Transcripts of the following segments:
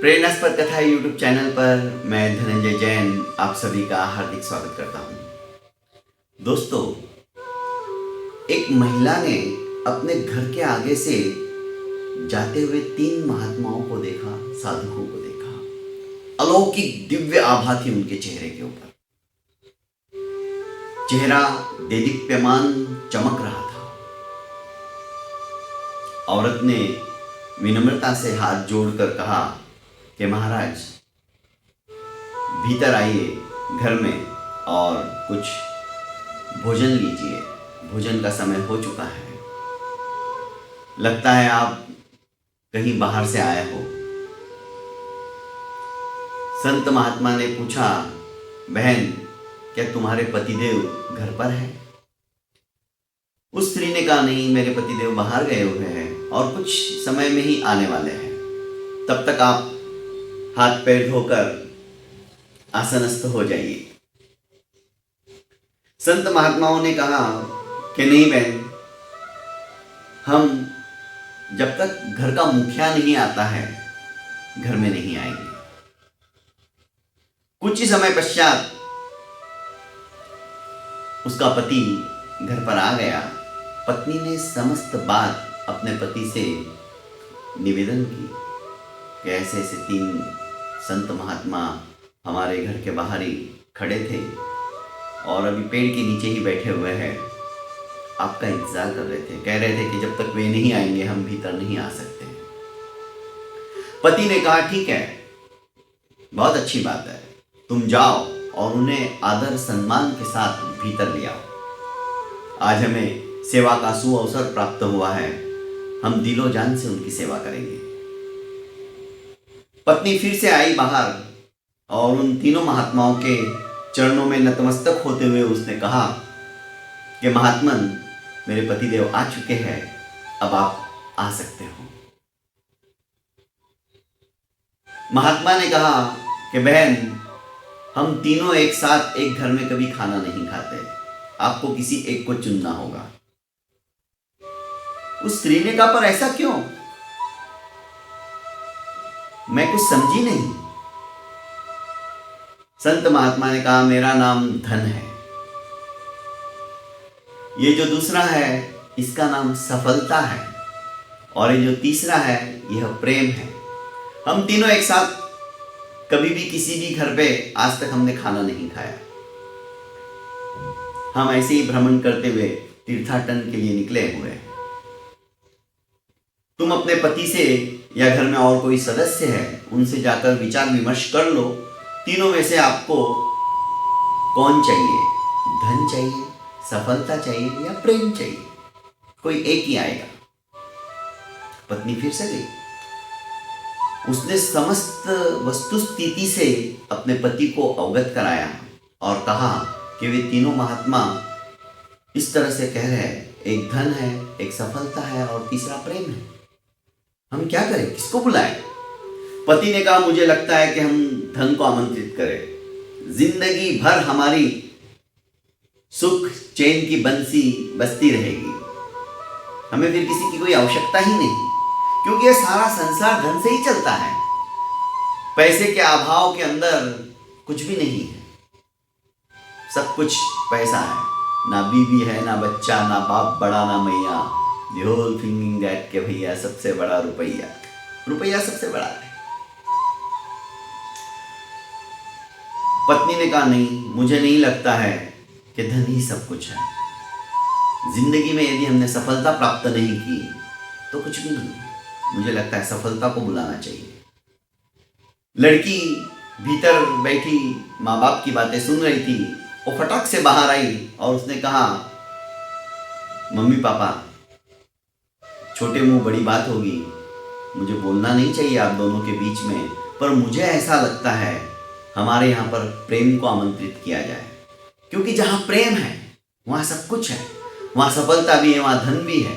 प्रेरणास्पद कथा YouTube channel पर मैं धनंजय जैन आप सभी का हार्दिक स्वागत करता हूं। दोस्तों, एक महिला ने अपने घर के आगे से जाते हुए 3 महात्माओं को देखा, साधुओं को देखा। अलौकिक दिव्य आभा थी उनके चेहरे के ऊपर। चेहरा देदीप्यमान चमक रहा था। औरत ने विनम्रता से हाथ जोड़कर कहा कि महाराज, भीतर आइए घर में और कुछ भोजन लीजिए। भोजन का समय हो चुका है। लगता है आप कहीं बाहर से आए हो। संत महात्मा ने पूछा, बहन, क्या तुम्हारे पतिदेव घर पर है? उस स्त्री ने कहा, नहीं, मेरे पतिदेव बाहर गए हुए हैं और कुछ समय में ही आने वाले हैं। तब तक आप हाथ पैर धोकर आसनस्थ हो जाइए। संत महात्माओं ने कहा कि नहीं बहन, हम जब तक घर का मुखिया नहीं आता है घर में नहीं आएंगे। कुछ ही समय पश्चात उसका पति घर पर आ गया। पत्नी ने समस्त बात अपने पति से निवेदन की कि ऐसे ऐसे 3 संत महात्मा हमारे घर के बाहर ही खड़े थे और अभी पेड़ के नीचे ही बैठे हुए हैं, आपका इंतजार कर रहे थे। कह रहे थे कि जब तक वे नहीं आएंगे हम भीतर नहीं आ सकते। पति ने कहा, ठीक है, बहुत अच्छी बात है, तुम जाओ और उन्हें आदर सम्मान के साथ भीतर ले आओ। आज हमें सेवा का सुअवसर प्राप्त हुआ है, हम दिलो जान से उनकी सेवा करेंगे। पत्नी फिर से आई बाहर और उन 3 महात्माओं के चरणों में नतमस्तक होते हुए उसने कहा कि महात्मन, मेरे पतिदेव आ चुके हैं, अब आप आ सकते हो। महात्मा ने कहा कि बहन, हम तीनों एक साथ एक घर में कभी खाना नहीं खाते, आपको किसी एक को चुनना होगा। उस स्त्री ने कहा, पर ऐसा क्यों? मैं कुछ समझी नहीं। संत महात्मा ने कहा, मेरा नाम धन है, ये जो दूसरा है इसका नाम सफलता है, और ये जो तीसरा है यह प्रेम है। हम तीनों एक साथ कभी भी किसी भी घर पे आज तक हमने खाना नहीं खाया। हम ऐसे ही भ्रमण करते हुए तीर्थाटन के लिए निकले हुए हैं। तुम अपने पति से या घर में और कोई सदस्य है उनसे जाकर विचार विमर्श कर लो, तीनों में से आपको कौन चाहिए? धन चाहिए, सफलता चाहिए या प्रेम चाहिए? कोई एक ही आएगा। पत्नी फिर से गई। उसने समस्त वस्तुस्थिति से अपने पति को अवगत कराया और कहा कि वे तीनों महात्मा इस तरह से कह रहे हैं, एक धन है, एक सफलता है और तीसरा प्रेम है। हम क्या करें, किसको बुलाएं? पति ने कहा, मुझे लगता है कि हम धन को आमंत्रित करें। जिंदगी भर हमारी सुख चैन की बंसी बजती रहेगी, हमें फिर किसी की कोई आवश्यकता ही नहीं, क्योंकि यह सारा संसार धन से ही चलता है। पैसे के अभाव के अंदर कुछ भी नहीं है, सब कुछ पैसा है। ना बीवी है, ना बच्चा, ना बाप बड़ा, ना मैया। The whole thinking that के भैया सबसे बड़ा रुपया, रुपया सबसे बड़ा है। पत्नी ने कहा, नहीं, मुझे नहीं लगता है कि धन ही सब कुछ है। जिंदगी में यदि हमने सफलता प्राप्त नहीं की तो कुछ भी नहीं। मुझे लगता है सफलता को बुलाना चाहिए। लड़की भीतर बैठी माँ बाप की बातें सुन रही थी। वो फटाक से बाहर आई और उसने कहा, मम्मी पापा, छोटे मुंह बड़ी बात होगी, मुझे बोलना नहीं चाहिए आप दोनों के बीच में, पर मुझे ऐसा लगता है हमारे यहाँ पर प्रेम को आमंत्रित किया जाए, क्योंकि जहाँ प्रेम है वहाँ सब कुछ है, वहाँ सफलता भी है, वहाँ धन भी है,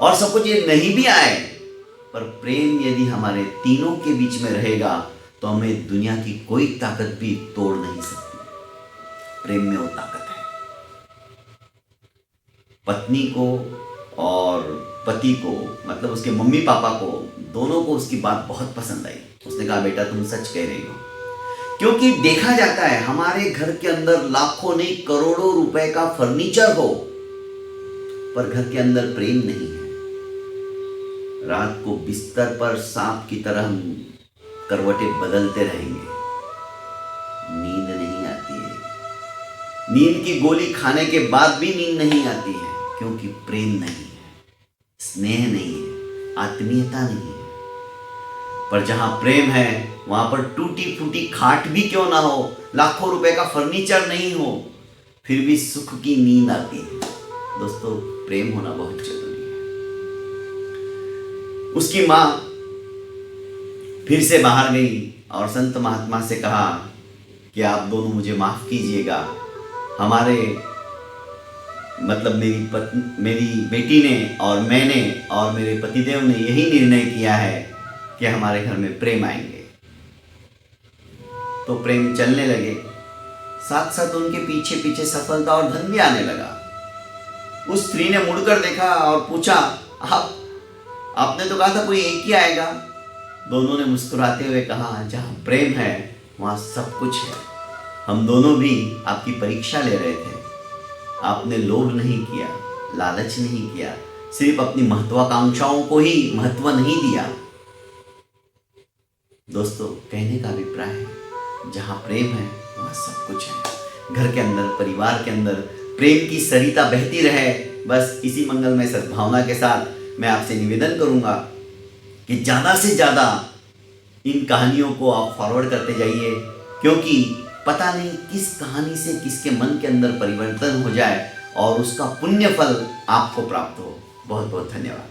और सब कुछ ये नहीं भी आए पर प्रेम यदि हमारे तीनों के बीच में रहेगा तो हमें दुनिया की कोई ताकत भी तोड़ नहीं सकती। प्रेम में वो ताकत है। पत्नी को और पति को, मतलब उसके मम्मी पापा को, दोनों को उसकी बात बहुत पसंद आई। उसने कहा बेटा तुम सच कह रही हो, क्योंकि देखा जाता है हमारे घर के अंदर लाखों नहीं करोड़ों रुपए का फर्नीचर हो, पर घर के अंदर प्रेम नहीं है। रात को बिस्तर पर सांप की तरह हम करवटें बदलते रहेंगे, नींद नहीं आती है। नींद की गोली खाने के बाद भी नींद नहीं आती है, क्योंकि प्रेम नहीं है, स्नेह नहीं है, आत्मीयता नहीं है। पर जहां प्रेम है वहां पर टूटी फूटी खाट भी क्यों ना हो, लाखों रुपए का फर्नीचर नहीं हो, फिर भी सुख की नींद आती है। दोस्तों, प्रेम होना बहुत जरूरी है। उसकी मां फिर से बाहर गई और संत महात्मा से कहा कि आप दोनों मुझे माफ कीजिएगा, हमारे मतलब मेरी बेटी ने और मैंने और मेरे पतिदेव ने यही निर्णय किया है कि हमारे घर में प्रेम आएंगे। तो प्रेम चलने लगे, साथ साथ उनके पीछे पीछे सफलता और धन भी आने लगा। उस स्त्री ने मुड़कर देखा और पूछा, आपने तो कहा था कोई एक ही आएगा। दोनों ने मुस्कुराते हुए कहा, जहां प्रेम है वहां सब कुछ है। हम दोनों भी आपकी परीक्षा ले रहे थे, आपने लोभ नहीं किया, लालच नहीं किया, सिर्फ अपनी महत्वाकांक्षाओं को ही महत्व नहीं दिया। दोस्तों, कहने का अभिप्राय है जहां प्रेम है वहां सब कुछ है। घर के अंदर, परिवार के अंदर प्रेम की सरिता बहती रहे। बस इसी मंगलमय सद्भावना के साथ मैं आपसे निवेदन करूंगा कि ज़्यादा से ज़्यादा इन कहानियों को आप फॉरवर्ड करते जाइए, क्योंकि पता नहीं किस कहानी से किसके मन के अंदर परिवर्तन हो जाए और उसका पुण्य फल आपको प्राप्त हो। बहुत बहुत धन्यवाद।